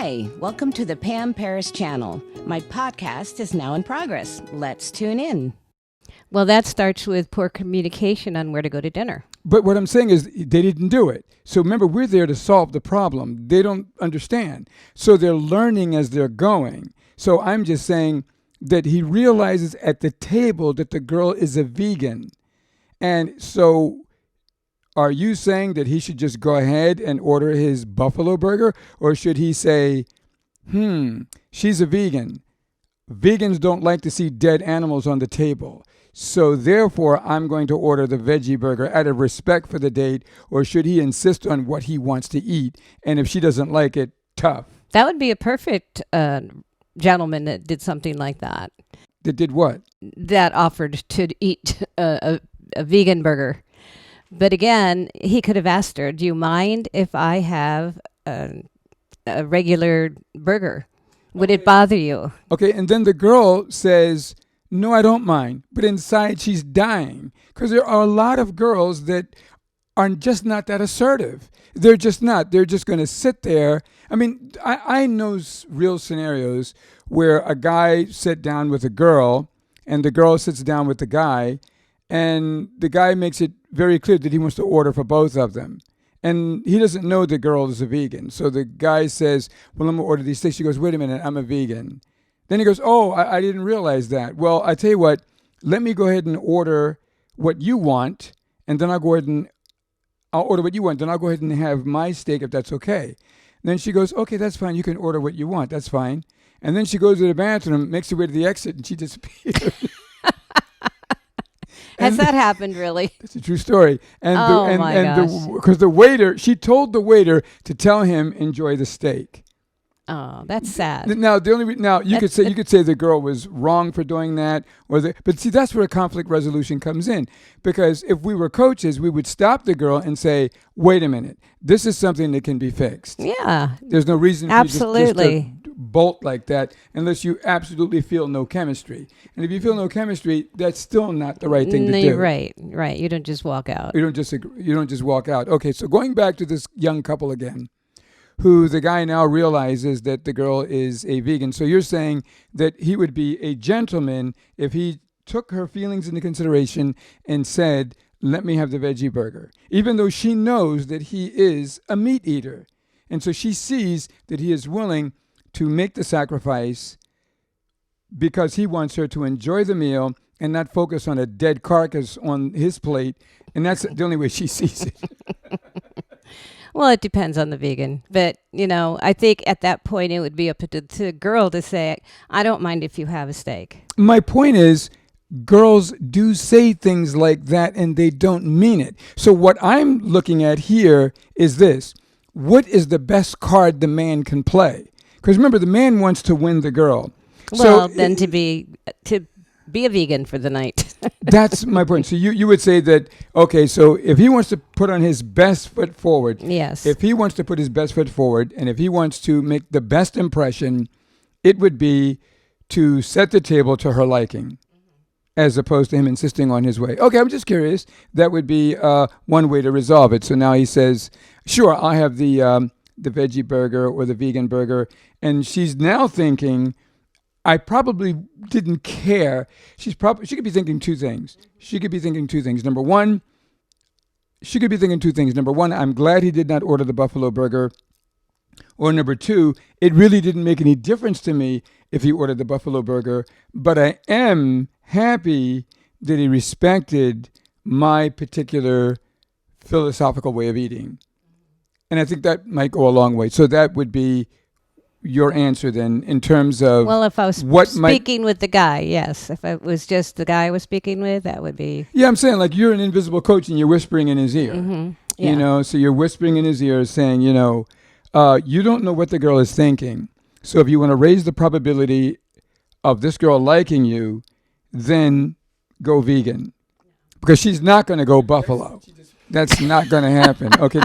Hi, welcome to the Pam Paris channel. My podcast is now in progress. Let's tune in. Well, that starts with poor communication on where to go to dinner. But what I'm saying is they didn't do it. So remember, we're there to solve the problem. They don't understand. So they're learning as they're going. So I'm just saying that he realizes at the table that the girl is a vegan. And so are you saying that he should just go ahead and order his buffalo burger? Or should he say, she's a vegan. Vegans don't like to see dead animals on the table. So therefore, I'm going to order the veggie burger out of respect for the date. Or should he insist on what he wants to eat? And if she doesn't like it, tough. That would be a perfect gentleman that did something like that. That did what? That offered to eat a vegan burger. But again, he could have asked her, do you mind if I have a regular burger? Would it bother you? Okay, and then the girl says, no, I don't mind. But inside she's dying because there are a lot of girls that are just not that assertive. They're just not. They're just going to sit there. I mean, I know real scenarios where a guy sat down with a girl and the girl sits down with the guy and the guy makes it very clear that he wants to order for both of them. And he doesn't know the girl is a vegan. So the guy says, well, I'm going to order these things. She goes, wait a minute, I'm a vegan. Then he goes, oh, I didn't realize that. Well, I tell you what, let me go ahead and order what you want. And then I'll order what you want. Then I'll go ahead and have my steak if that's okay. Then she goes, okay, that's fine. You can order what you want. That's fine. And then she goes to the bathroom, makes her way to the exit, and she disappears. Has that happened, really? It's a true story. And because the waiter, she told the waiter to tell him enjoy the steak. Oh, that's sad. Now you could say the girl was wrong for doing that, but see that's where a conflict resolution comes in. Because if we were coaches, we would stop the girl and say, "Wait a minute, this is something that can be fixed." Yeah, there's no reason for absolutely you just to bolt like that unless you absolutely feel no chemistry. And if you feel no chemistry, that's still not the right thing to do. Right. You don't just walk out. You don't just walk out. Okay, so going back to this young couple again, who the guy now realizes that the girl is a vegan. So you're saying that he would be a gentleman if he took her feelings into consideration and said, let me have the veggie burger, even though she knows that he is a meat eater. And so she sees that he is willing to make the sacrifice because he wants her to enjoy the meal and not focus on a dead carcass on his plate. And that's the only way she sees it. Well, it depends on the vegan. But, I think at that point it would be up to the girl to say, I don't mind if you have a steak. My point is, girls do say things like that and they don't mean it. So what I'm looking at here is this. What is the best card the man can play? Because remember, the man wants to win the girl. Well, then to be a vegan for the night. That's my point. So you would say that, okay, so if he wants to put on his best foot forward, yes. If he wants to put his best foot forward, and if he wants to make the best impression, it would be to set the table to her liking, as opposed to him insisting on his way. Okay, I'm just curious. That would be one way to resolve it. So now he says, sure, I'll have the veggie burger or the vegan burger. And she's now thinking, I probably didn't care. She could be thinking two things. Number one, I'm glad he did not order the buffalo burger. Or number two, it really didn't make any difference to me if he ordered the buffalo burger, but I am happy that he respected my particular philosophical way of eating. And I think that might go a long way. So that would be your answer then in terms of if I was speaking with the guy, yes. If it was just the guy I was speaking with, that would be. Yeah, I'm saying like you're an invisible coach and you're whispering in his ear. Mm-hmm. Yeah. So you're whispering in his ear saying, you don't know what the girl is thinking. So if you want to raise the probability of this girl liking you, then go vegan. Because she's not going to go buffalo. That's not going to happen. Okay.